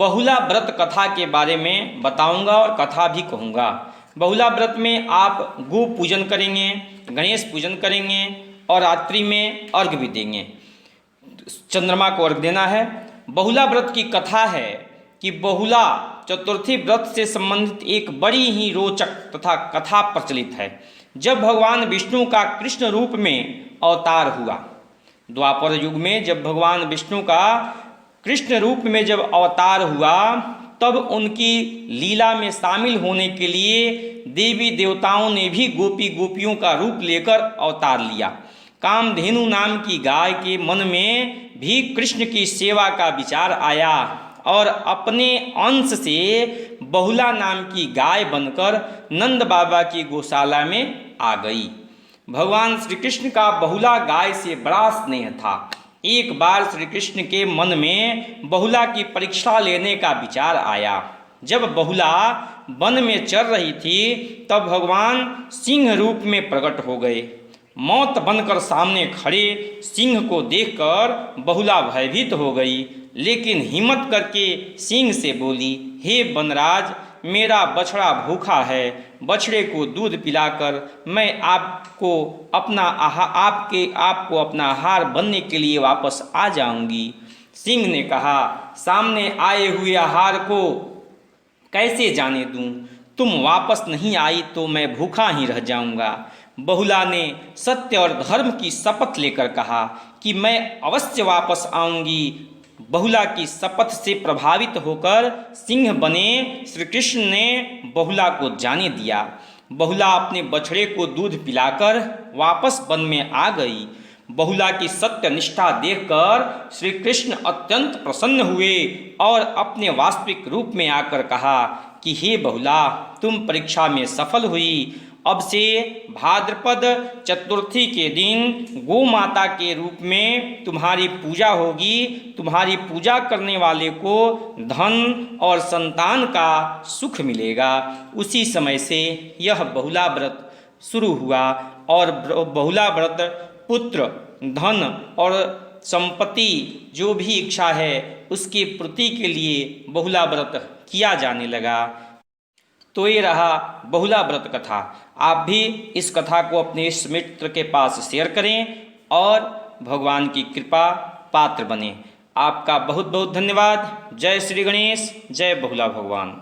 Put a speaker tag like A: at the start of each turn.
A: बहुला व्रत कथा के बारे में बताऊंगा और कथा भी कहूँगा। बहुला व्रत में आप गो पूजन करेंगे, गणेश पूजन करेंगे और रात्रि में अर्घ्य भी देंगे, चंद्रमा को अर्घ्य देना है। बहुला व्रत की कथा है कि बहुला चतुर्थी व्रत से संबंधित एक बड़ी ही रोचक तथा कथा प्रचलित है। जब भगवान विष्णु का कृष्ण रूप में अवतार हुआ, द्वापर युग में जब भगवान विष्णु का कृष्ण रूप में जब अवतार हुआ, तब उनकी लीला में शामिल होने के लिए देवी देवताओं ने भी गोपी गोपियों का रूप लेकर अवतार लिया। कामधेनु नाम की गाय के मन में भी कृष्ण की सेवा का विचार आया और अपने अंश से बहुला नाम की गाय बनकर नंद बाबा की गौशाला में आ गई। भगवान श्री कृष्ण का बहुला गाय से बड़ा स्नेह था। एक बार श्री कृष्ण के मन में बहुला की परीक्षा लेने का विचार आया। जब बहुला वन में चर रही थी, तब भगवान सिंह रूप में प्रकट हो गए। मौत बनकर सामने खड़े सिंह को देखकर बहुला भयभीत हो गई, लेकिन हिम्मत करके सिंह से बोली, हे वनराज, मेरा बछड़ा भूखा है, बछड़े को दूध पिलाकर मैं आपको अपना आहार बनने के लिए वापस आ जाऊंगी। सिंह ने कहा, सामने आए हुए आहार को कैसे जाने दूं? तुम वापस नहीं आई तो मैं भूखा ही रह जाऊंगा। बहुला ने सत्य और धर्म की शपथ लेकर कहा कि मैं अवश्य वापस आऊंगी। बहुला की शपथ से प्रभावित होकर सिंह बने श्री कृष्ण ने बहुला को जाने दिया। बहुला अपने बछड़े को दूध पिलाकर वापस वन में आ गई। बहुला की सत्य निष्ठा देखकर श्री कृष्ण अत्यंत प्रसन्न हुए और अपने वास्तविक रूप में आकर कहा कि हे बहुला, तुम परीक्षा में सफल हुई। अब से भाद्रपद चतुर्थी के दिन गौ माता के रूप में तुम्हारी पूजा होगी। तुम्हारी पूजा करने वाले को धन और संतान का सुख मिलेगा। उसी समय से यह बहुला व्रत शुरू हुआ और बहुला व्रत पुत्र, धन और संपत्ति जो भी इच्छा है उसकी पूर्ति के लिए बहुला व्रत किया जाने लगा। तो ये रहा बहुला व्रत कथा। आप भी इस कथा को अपने इस मित्र के पास शेयर करें और भगवान की कृपा पात्र बने। आपका बहुत बहुत धन्यवाद। जय श्री गणेश, जय बहुला भगवान।